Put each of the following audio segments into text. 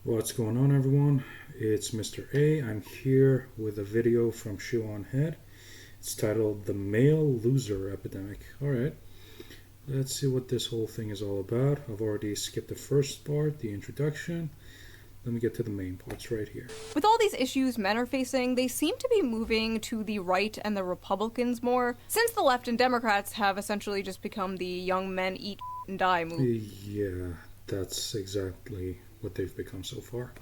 What's going on, everyone? It's Mr. A. I'm here with a video from Shoe on Head. It's titled The Male Loser Epidemic. Alright, let's see what this whole thing is all about. I've already skipped the first part, the introduction. Let me get to the main parts right here. With all these issues men are facing, they seem to be moving to the right and the Republicans more, since the left and Democrats have essentially just become the young men eat and die movement. Yeah, that's exactly what they've become so far.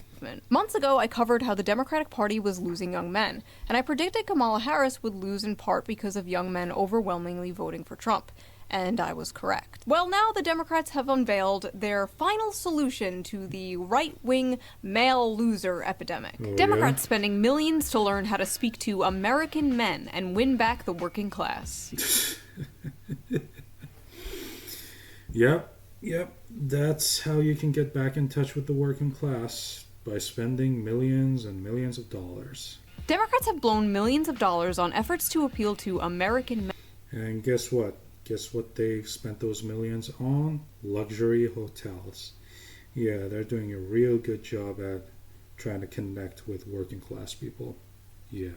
Months ago, I covered how the Democratic Party was losing young men, and I predicted Kamala Harris would lose in part because of young men overwhelmingly voting for Trump. And I was correct. Well, now the Democrats have unveiled their final solution to the right-wing male loser epidemic. Democrats spending millions to learn how to speak to American men and win back the working class. Yep, that's how you can get back in touch with the working class, by spending millions and millions of dollars. Democrats have blown millions of dollars on efforts to appeal to American men. And guess what? Guess what they've spent those millions on? Luxury hotels. Yeah, they're doing a real good job at trying to connect with working class people. Yeah.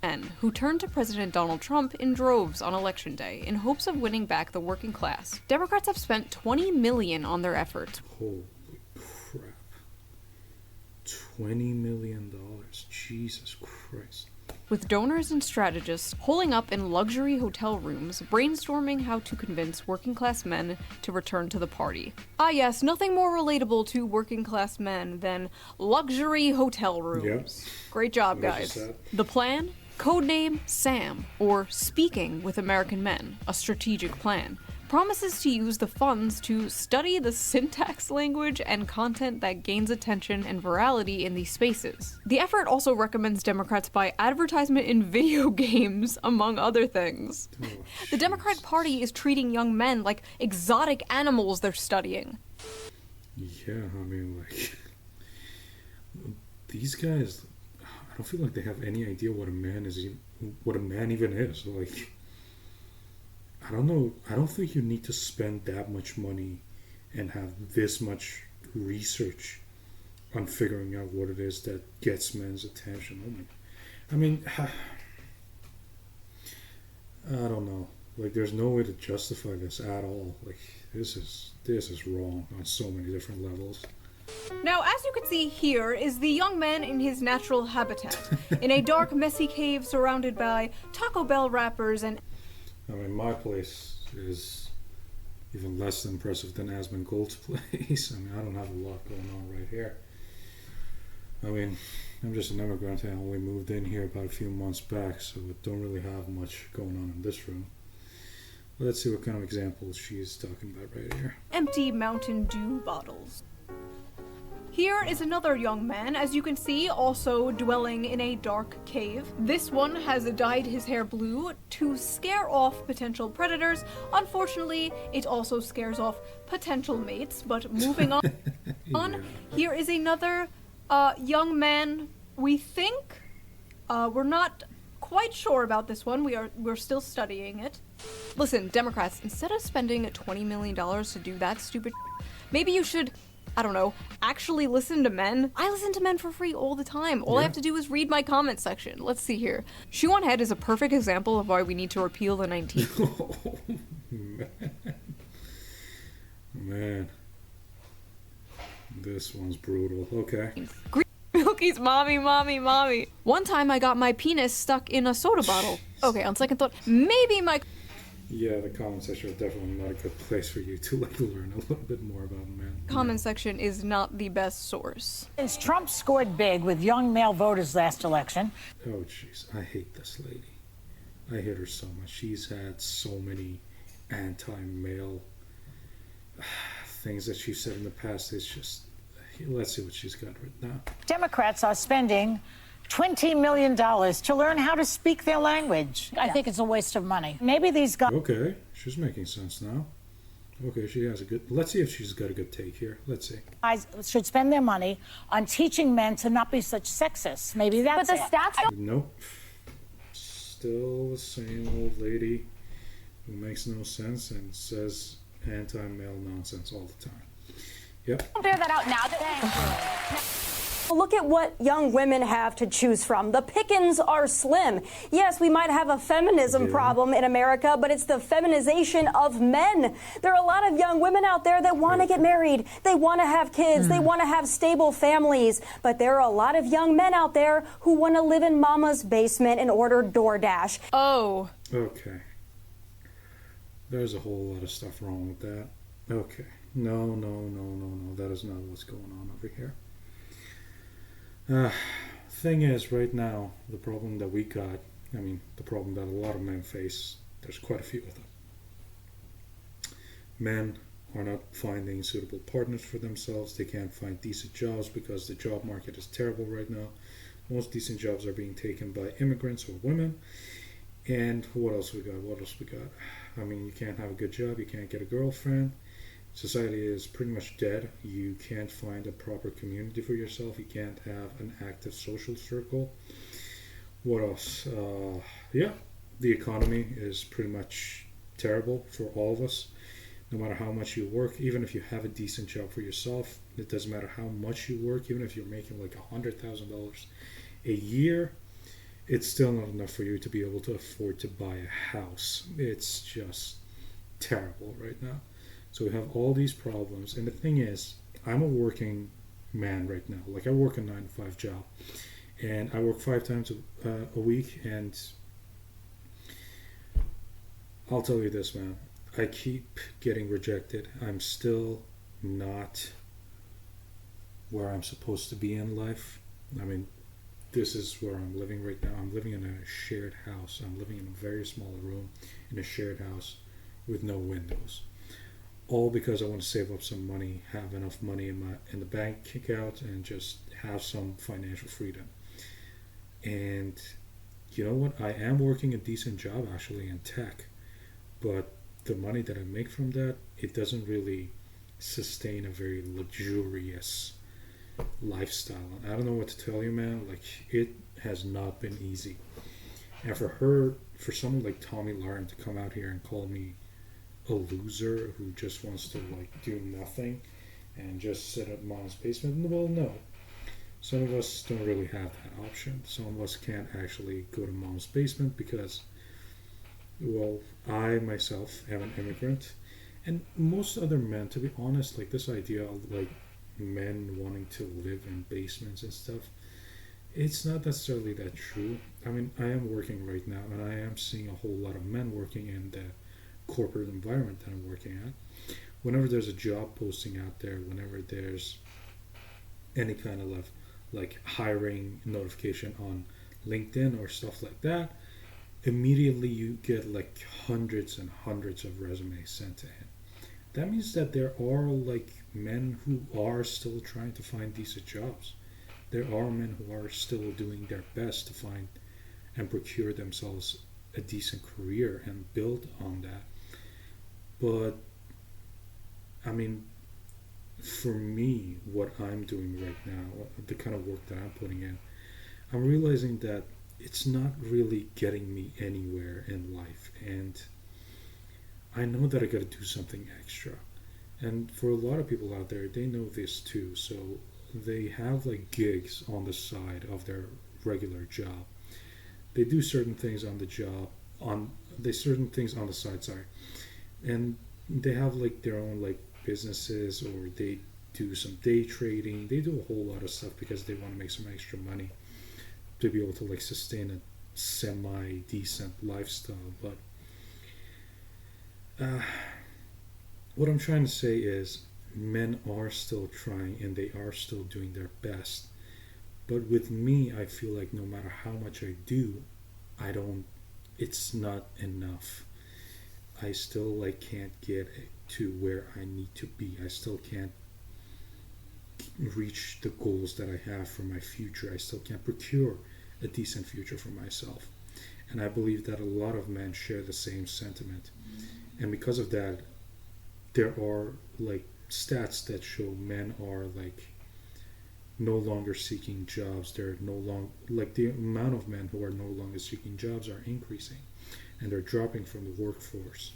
Men who turned to President Donald Trump in droves on Election Day in hopes of winning back the working class. Democrats have spent $20 million on their efforts. Holy crap. $20 million. Jesus Christ. With donors and strategists holing up in luxury hotel rooms, brainstorming how to convince working class men to return to the party. Ah yes, nothing more relatable to working class men than luxury hotel rooms. Yep. Great job, guys. The plan? Codename SAM, or Speaking with American Men, a strategic plan, promises to use the funds to study the syntax, language, and content that gains attention and virality in these spaces. The effort also recommends Democrats buy advertisement in video games, among other things. The Democratic Party is treating young men like exotic animals they're studying. Yeah, I mean, like, these guys, I don't feel like they have any idea what a man is, what a man even is. Like, I don't know. I don't think you need to spend that much money and have this much research on figuring out what it is that gets men's attention. Oh my, I mean, I don't know. Like, there's no way to justify this at all. Like, this is wrong on so many different levels. Now, as you can see here, is the young man in his natural habitat, in a dark, messy cave surrounded by Taco Bell wrappers and... I mean, my place is even less impressive than Asmund Gold's place. I mean, I don't have a lot going on right here. I mean, I'm just an immigrant and I only moved in here about a few months back, so I don't really have much going on in this room. Let's see what kind of examples she's talking about right here. Empty Mountain Dew bottles. Here is another young man, as you can see, also dwelling in a dark cave. This one has dyed his hair blue to scare off potential predators. Unfortunately, it also scares off potential mates, but moving on. Yeah. Here is another young man, we think. We're not quite sure about this one. We're still studying it. Listen, Democrats, instead of spending $20 million to do that stupid, maybe you should, I don't know, actually listen to men. I listen to men for free all the time. All I have to do is read my comment section. Let's see here. Shoe on Head is a perfect example of why we need to repeal the 19th. Oh, man. This one's brutal. Okay. Green Milky's mommy. One time I got my penis stuck in a soda bottle. Okay, on second thought, maybe my... Yeah, the comment section is definitely not a good place for you to learn a little bit more about men. Comment section is not the best source. Since Trump scored big with young male voters last election. Oh, jeez, I hate this lady. I hate her so much. She's had so many anti-male things that she said in the past. It's just, let's see what she's got right now. Democrats are spending $20 million to learn how to speak their language. I think it's a waste of money. Maybe these guys... Okay, she's making sense now. Okay, she has a good... Let's see if she's got a good take here. Let's see. Guys should spend their money on teaching men to not be such sexists. Maybe that's it. But the stats don't... Nope. Still the same old lady who makes no sense and says anti-male nonsense all the time. Yep. Bear that out now. Look at what young women have to choose from. The pickings are slim. Yes, we might have a feminism problem in America, but it's the feminization of men. There are a lot of young women out there that want to get married. They want to have kids. They want to have stable families. But there are a lot of young men out there who want to live in mama's basement and order DoorDash. Oh. Okay. There's a whole lot of stuff wrong with that. Okay. No. That is not what's going on over here. Thing is, right now, the problem that we got, the problem that a lot of men face, there's quite a few of them. Men are not finding suitable partners for themselves. They can't find decent jobs because the job market is terrible right now. Most decent jobs are being taken by immigrants or women. And what else we got? You can't have a good job. You can't get a girlfriend. Society is pretty much dead. You can't find a proper community for yourself. You can't have an active social circle. What else? The economy is pretty much terrible for all of us. No matter how much you work, even if you have a decent job for yourself, it doesn't matter how much you work, even if you're making like $100,000 a year, it's still not enough for you to be able to afford to buy a house. It's just terrible right now. So we have all these problems. And the thing is, I'm a working man right now. Like, I work a 9-to-5 job. And I work 5 times a week. And I'll tell you this, man. I keep getting rejected. I'm still not where I'm supposed to be in life. This is where I'm living right now. I'm living in a shared house. I'm living in a very small room in a shared house with no windows. All because I want to save up some money, have enough money in the bank account, and just have some financial freedom. And you know what? I am working a decent job actually in tech, but the money that I make from that, it doesn't really sustain a very luxurious lifestyle. And I don't know what to tell you, man. Like, it has not been easy. And for someone like Tommy Lauren to come out here and call me a loser who just wants to do nothing and just sit at mom's basement, well, no. Some of us don't really have that option. Some of us can't actually go to mom's basement because, well, I myself am an immigrant, and most other men, to be honest, this idea of men wanting to live in basements and stuff, it's not necessarily that true. I am working right now, and I am seeing a whole lot of men working in the corporate environment that I'm working at. Whenever there's a job posting out there, whenever there's any kind of hiring notification on LinkedIn or stuff like that, immediately you get hundreds and hundreds of resumes sent to him. That means that there are men who are still trying to find decent jobs. There are men who are still doing their best to find and procure themselves a decent career and build on that. But for me, what I'm doing right now, the kind of work that I'm putting in, I'm realizing that it's not really getting me anywhere in life, and I know that I got to do something extra. And for a lot of people out there, they know this too, so they have gigs on the side of their regular job. They do certain things on the job, certain things on the side, and they have their own businesses, or they do some day trading. They do a whole lot of stuff because they want to make some extra money to be able to sustain a semi-decent lifestyle. But what I'm trying to say is, men are still trying and they are still doing their best. But with me, I feel like no matter how much I do, it's not enough. I still can't get to where I need to be. I still can't reach the goals that I have for my future. I still can't procure a decent future for myself. And I believe that a lot of men share the same sentiment. And because of that, there are stats that show men are no longer seeking jobs. They're no longer the amount of men who are no longer seeking jobs are increasing, and they're dropping from the workforce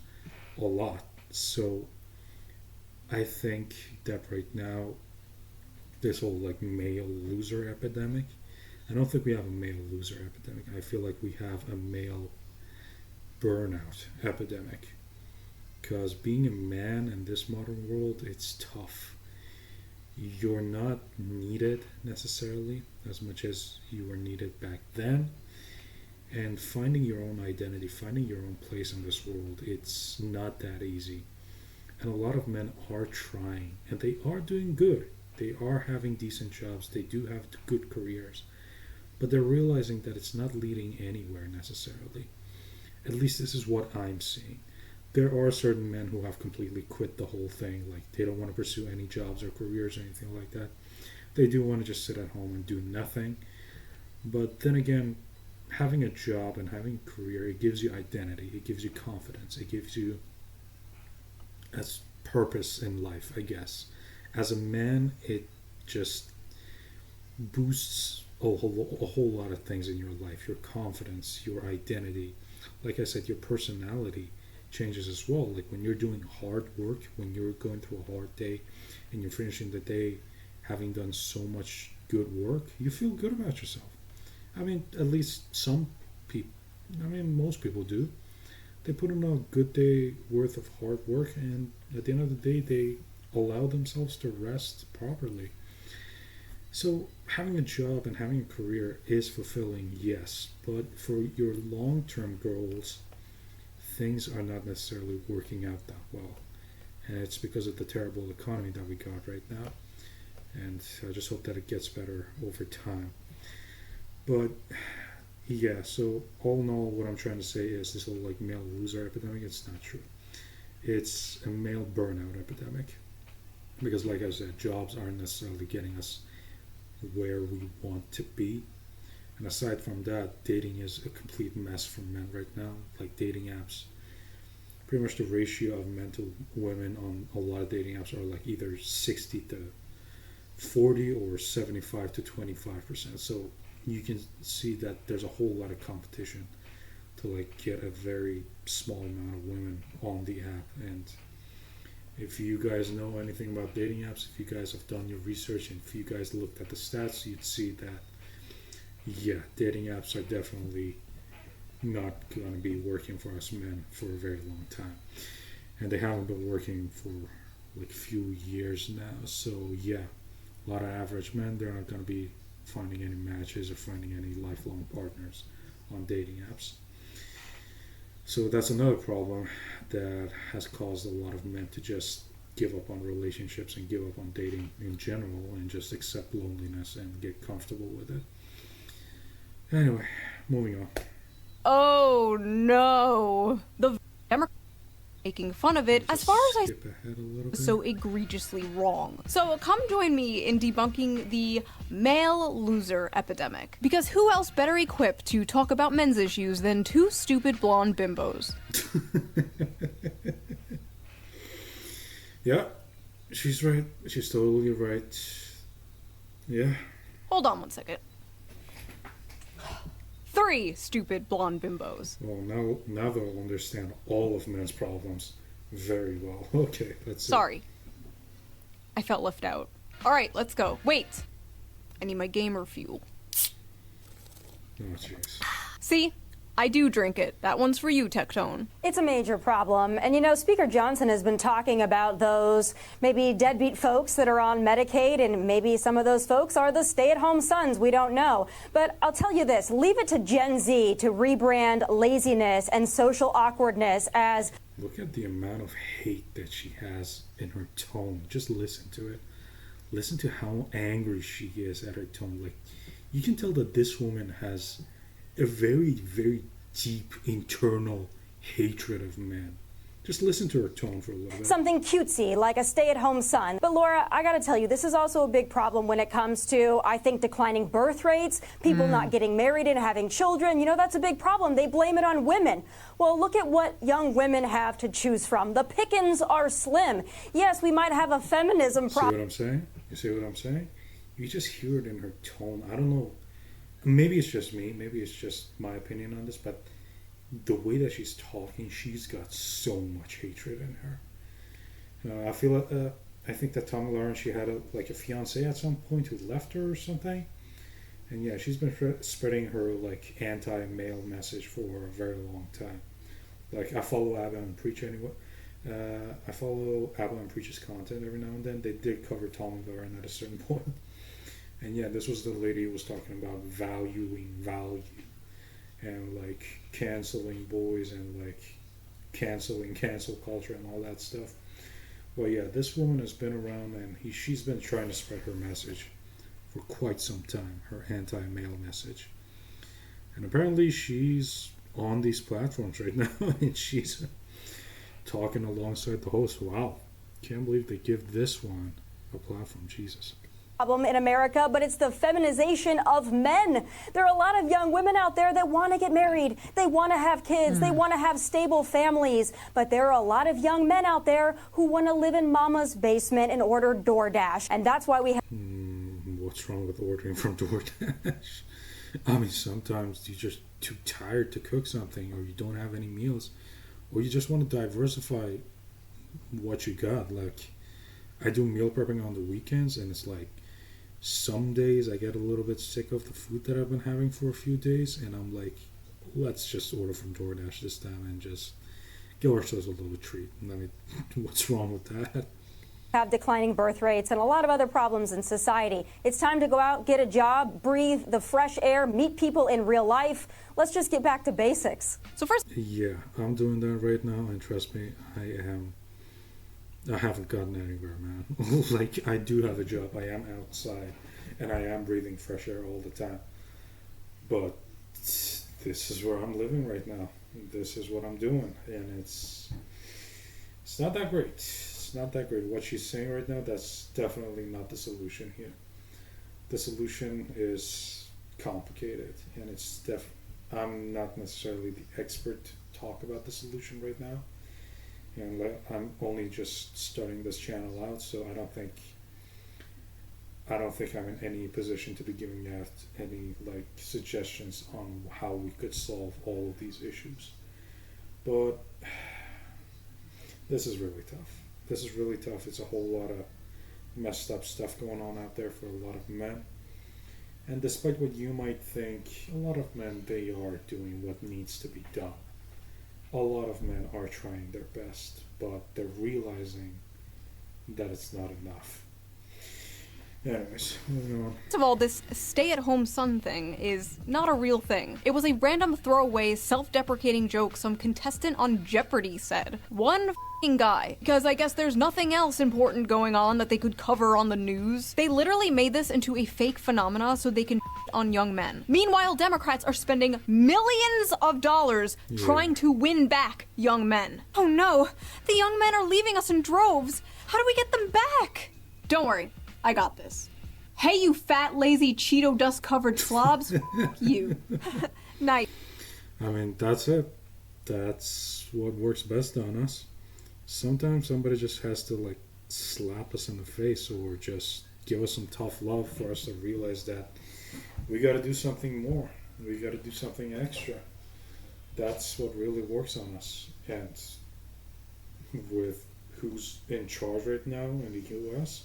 a lot. So I think that right now this whole like male loser epidemic. I don't think we have a male loser epidemic. I feel like we have a male burnout epidemic. Because being a man in this modern world, it's tough. You're not needed necessarily as much as you were needed back then. And finding your own identity, finding your own place in this world, it's not that easy. And a lot of men are trying, and they are doing good. They are having decent jobs, they do have good careers. But they're realizing that it's not leading anywhere necessarily. At least this is what I'm seeing. There are certain men who have completely quit the whole thing. Like, they don't want to pursue any jobs or careers or anything like that. They do want to just sit at home and do nothing. But then again, having a job and having a career, it gives you identity, it gives you confidence, it gives you a purpose in life, I guess. As a man, it just boosts a whole lot of things in your life. Your confidence, your identity, like I said, your personality changes as well. Like when you're doing hard work, when you're going through a hard day and you're finishing the day having done so much good work, you feel good about yourself. I mean, at least some people, I mean, most people do. They put in a good day worth of hard work, and at the end of the day, they allow themselves to rest properly. So having a job and having a career is fulfilling, yes, but for your long-term goals, things are not necessarily working out that well. And it's because of the terrible economy that we got right now. And I just hope that it gets better over time. But yeah, so all in all, what I'm trying to say is this whole like male loser epidemic, it's not true. It's a male burnout epidemic. Because like I said, jobs aren't necessarily getting us where we want to be. And aside from that, dating is a complete mess for men right now. Like dating apps, pretty much the ratio of men to women on a lot of dating apps are like either 60 to 40 or 75 to 25%. So you can see that there's a whole lot of competition to like get a very small amount of women on the app. And if you guys know anything about dating apps, if you guys have done your research, and if you guys looked at the stats, you'd see that yeah, dating apps are definitely not going to be working for us men for a very long time. And they haven't been working for like a few years now. So yeah, a lot of average men, they're not going to be finding any matches or finding any lifelong partners on dating apps. So that's another problem that has caused a lot of men to just give up on relationships and give up on dating in general and just accept loneliness and get comfortable with it. Anyway, moving on. Oh no. The Democrats making fun of it as far as Skip ahead a little bit. so egregiously wrong. So come join me in debunking the male loser epidemic. Because who else better equipped to talk about men's issues than two stupid blonde bimbos? Yeah, she's right. She's totally right. Yeah. Hold on one second. 3 stupid blonde bimbos. Well, now they'll understand all of men's problems very well. Okay, that's it. Sorry. I felt left out. Alright, let's go. Wait! I need my gamer fuel. Oh, jeez. See? I do drink it. That one's for you, Tectone. It's a major problem. And you know, Speaker Johnson has been talking about those maybe deadbeat folks that are on Medicaid, and maybe some of those folks are the stay-at-home sons. We don't know. But I'll tell you this, leave it to Gen Z to rebrand laziness and social awkwardness as... Look at the amount of hate that she has in her tone. Just listen to it. Listen to how angry she is at her tone. Like, you can tell that this woman has a very, very deep internal hatred of men. Just listen to her tone for a little bit. Something cutesy, like a stay-at-home son. But Laura, I gotta tell you, this is also a big problem when it comes to, I think, declining birth rates, people not getting married and having children. You know, that's a big problem. They blame it on women. Well, look at what young women have to choose from. The pickings are slim. Yes, we might have a feminism problem. See what I'm saying? You see what I'm saying? You just hear it in her tone. I don't know. Maybe it's just me. Maybe it's just my opinion on this, but the way that she's talking, she's got so much hatred in her. I I think that Tommy Lauren, she had a fiance at some point who left her or something. And yeah, she's been spreading her like anti-male message for a very long time. Like, I follow Abba and Preach anyway. I follow Abba and Preach's content every now and then. They did cover Tommy Lauren at a certain point. And yeah, this was the lady who was talking about valuing value and like canceling boys and like canceling cancel culture and all that stuff. Well, yeah, this woman has been around and she's been trying to spread her message for quite some time, her anti-male message. And apparently she's on these platforms right now and she's talking alongside the host. Wow, can't believe they give this one a platform. Jesus. Problem in America, but it's the feminization of men. There are a lot of young women out there that want to get married. They want to have kids. They want to have stable families. But there are a lot of young men out there who want to live in mama's basement and order DoorDash. And that's why we have... What's wrong with ordering from DoorDash? I mean, sometimes you're just too tired to cook something, or you don't have any meals, or you just want to diversify what you got. Like, I do meal prepping on the weekends, and it's like, some days I get a little bit sick of the food that I've been having for a few days, and I'm like, let's just order from DoorDash this time and just give ourselves a little treat. I mean, what's wrong with that? Have declining birth rates and a lot of other problems in society. It's time to go out, get a job, breathe the fresh air, meet people in real life. Let's just get back to basics. So first... Yeah, I'm doing that right now, and trust me, I haven't gotten anywhere, man. Like, I do have a job. I am outside, and I am breathing fresh air all the time. But this is where I'm living right now. This is what I'm doing, and it's not that great. It's not that great. What she's saying right now, that's definitely not the solution here. The solution is complicated, and I'm not necessarily the expert to talk about the solution right now. And I'm only just starting this channel out, so I don't think I'm in any position to be giving out any like suggestions on how we could solve all of these issues. But this is really tough. This is really tough. It's a whole lot of messed up stuff going on out there for a lot of men. And despite what you might think, a lot of men, they are doing what needs to be done. A lot of men are trying their best, but they're realizing that it's not enough. Anyways, moving on. First of all, this stay-at-home son thing is not a real thing. It was a random throwaway, self-deprecating joke some contestant on Jeopardy said. One f***ing guy. Because I guess there's nothing else important going on that they could cover on the news. They literally made this into a fake phenomena so they can on young men. Meanwhile, Democrats are spending millions of dollars trying to win back young men. Oh no, the young men are leaving us in droves. How do we get them back? Don't worry. I got this. Hey, you fat, lazy, Cheeto dust-covered slobs. You. Nice. I mean, that's it. That's what works best on us. Sometimes somebody just has to, like, slap us in the face or just give us some tough love for us to realize that we got to do something more. We got to do something extra. That's what really works on us. And with who's in charge right now in the U.S.,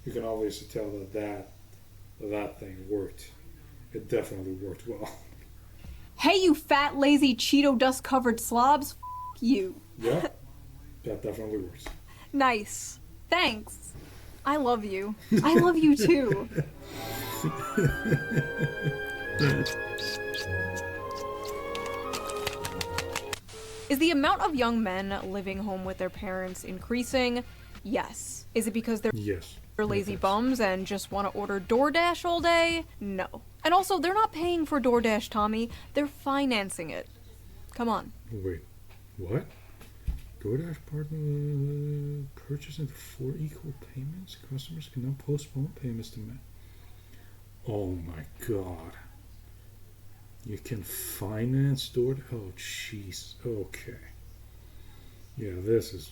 you can obviously tell that thing worked. It definitely worked well. Hey, you fat, lazy, Cheeto dust-covered slobs. You. Yeah, that definitely works. Nice. Thanks. I love you. I love you too. Is the amount of young men living home with their parents increasing? Yes. Is it because they're lazy bums and just want to order DoorDash all day? No. And also, they're not paying for DoorDash, Tommy. They're financing it. Come on. Wait, what? DoorDash partner purchase into 4 equal payments? Customers can now postpone payments to men. Oh my god. You can finance DoorDash? Oh jeez. Okay. Yeah, this is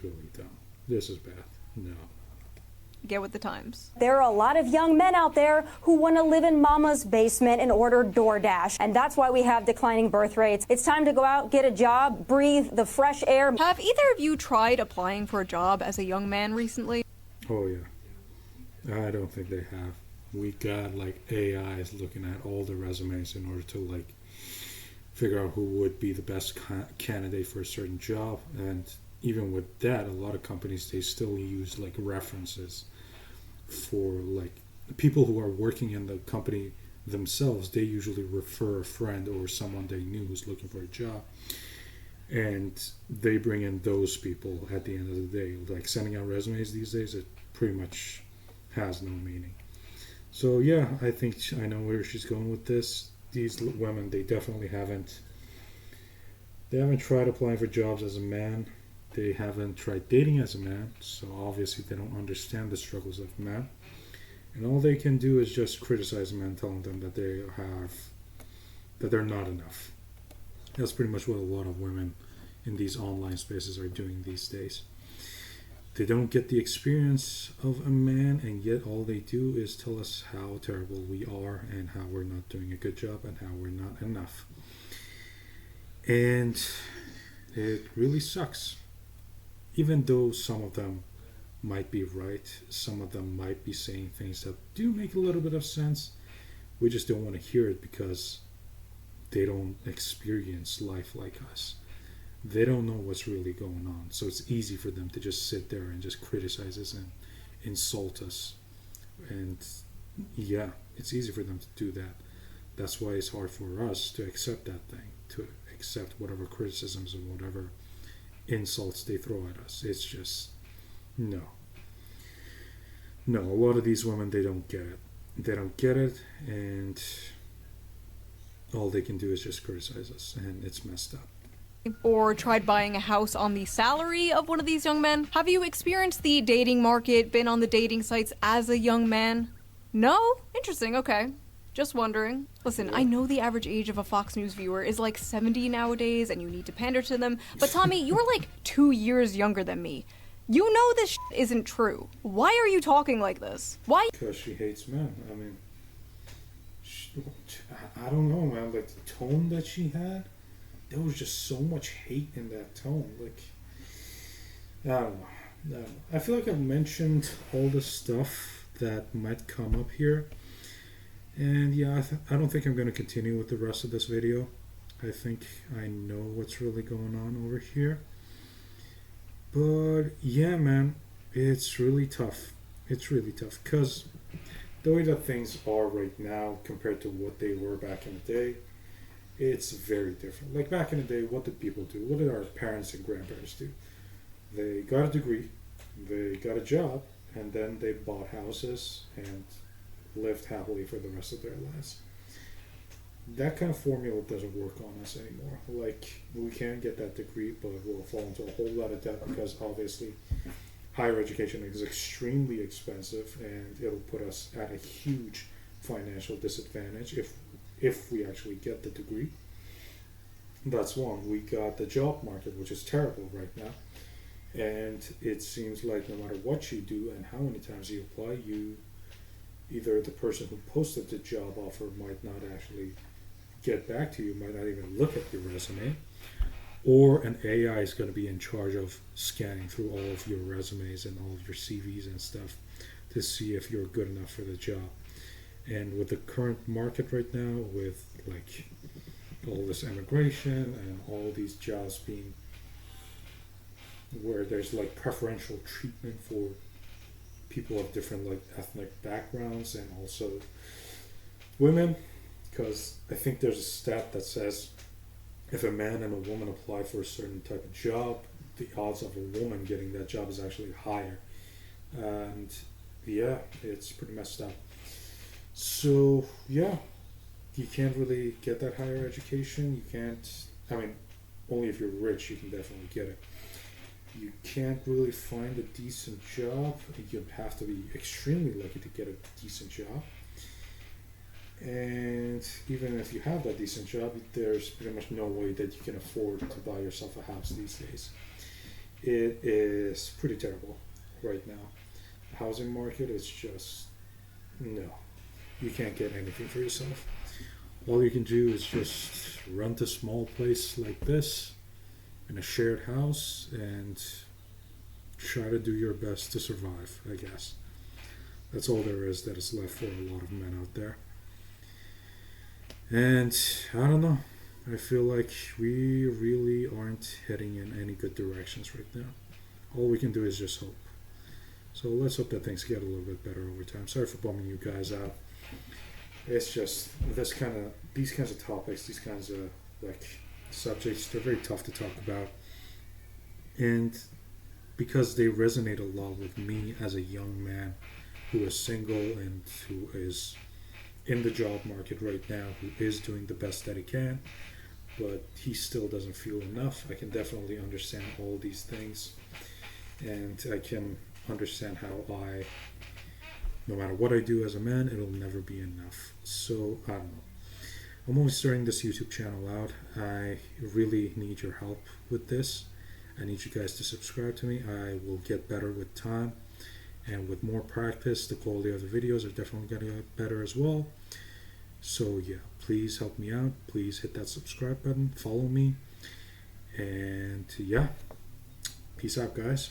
really dumb. This is bad. No. get with the times. There are a lot of young men out there who want to live in mama's basement and order DoorDash, and that's why we have declining birth rates. It's time to go out, get a job, breathe the fresh air. Have either of you tried applying for a job as a young man recently? Oh yeah. I don't think they have. We got like AIs looking at all the resumes in order to like figure out who would be the best candidate for a certain job. And even with that, a lot of companies, they still use like references for like people who are working in the company themselves. They usually refer a friend or someone they knew who's looking for a job, and they bring in those people at the end of the day. Like sending out resumes these days, it pretty much has no meaning. So yeah, I think I know where she's going with this. These women, they definitely haven't tried applying for jobs as a man. They haven't tried dating as a man, so obviously they don't understand the struggles of men. And all they can do is just criticize men, telling them that they're not enough. That's pretty much what a lot of women in these online spaces are doing these days. They don't get the experience of a man, and yet all they do is tell us how terrible we are and how we're not doing a good job and how we're not enough. And it really sucks. Even though some of them might be right, some of them might be saying things that do make a little bit of sense, we just don't want to hear it because they don't experience life like us. They don't know what's really going on, so it's easy for them to just sit there and just criticize us and insult us. And yeah, it's easy for them to do that. That's why it's hard for us to accept that thing, to accept whatever criticisms or whatever insults they throw at us. It's just no, a lot of these women, they don't get it, and all they can do is just criticize us, and it's messed up. Or tried buying a house on the salary of one of these young men? Have you experienced the dating market, been on the dating sites as a young man? No? Interesting, okay. Just wondering. Listen, I know the average age of a Fox News viewer is like 70 nowadays, and you need to pander to them, but Tommy, you're like 2 years younger than me. You know this isn't true. Why are you talking like this? Why? Because she hates men. I mean, I don't know, man. Like the tone that she had, there was just so much hate in that tone. Like, I don't know. I feel like I've mentioned all the stuff that might come up here. And yeah, I don't think I'm going to continue with the rest of this video. I think I know what's really going on over here. But yeah, man, it's really tough. It's really tough because the way that things are right now compared to what they were back in the day, it's very different. Like back in the day, what did people do? What did our parents and grandparents do? They got a degree, they got a job, and then they bought houses and lived happily for the rest of their lives. That kind of formula doesn't work on us anymore. Like, we can get that degree, but we'll fall into a whole lot of debt because obviously higher education is extremely expensive, and it'll put us at a huge financial disadvantage if we actually get the degree. That's one. We got the job market, which is terrible right now, and it seems like no matter what you do and how many times you apply, either the person who posted the job offer might not actually get back to you, might not even look at your resume, or an AI is going to be in charge of scanning through all of your resumes and all of your CVs and stuff to see if you're good enough for the job. And with the current market right now, with like all this immigration and all these jobs being where there's like preferential treatment for people of different like ethnic backgrounds and also women, because I think there's a stat that says if a man and a woman apply for a certain type of job, the odds of a woman getting that job is actually higher. And yeah, it's pretty messed up. So yeah, you can't really get that higher education. You can't, I mean, only if you're rich you can definitely get it. You can't really find a decent job. You have to be extremely lucky to get a decent job. And even if you have that decent job, there's pretty much no way that you can afford to buy yourself a house these days. It is pretty terrible right now. housing market is just, no. You can't get anything for yourself. All you can do is just rent a small place like this in a shared house and try to do your best to survive, I guess. That's all there is that is left for a lot of men out there. And I don't know. I feel like we really aren't heading in any good directions right now. All we can do is just hope. So let's hope that things get a little bit better over time. Sorry for bumming you guys out. It's just these kinds of topics, these kinds of like subjects, they're very tough to talk about. And because they resonate a lot with me as a young man who is single and who is in the job market right now, who is doing the best that he can, but he still doesn't feel enough. I can definitely understand all these things, and I can understand how no matter what I do as a man, it'll never be enough. So I don't know. I'm only starting this YouTube channel out. I really need your help with this. I need you guys to subscribe to me. I will get better with time, and with more practice, the quality of the videos are definitely going to get better as well. So yeah, please help me out. Please hit that subscribe button, follow me, and yeah, peace out, guys.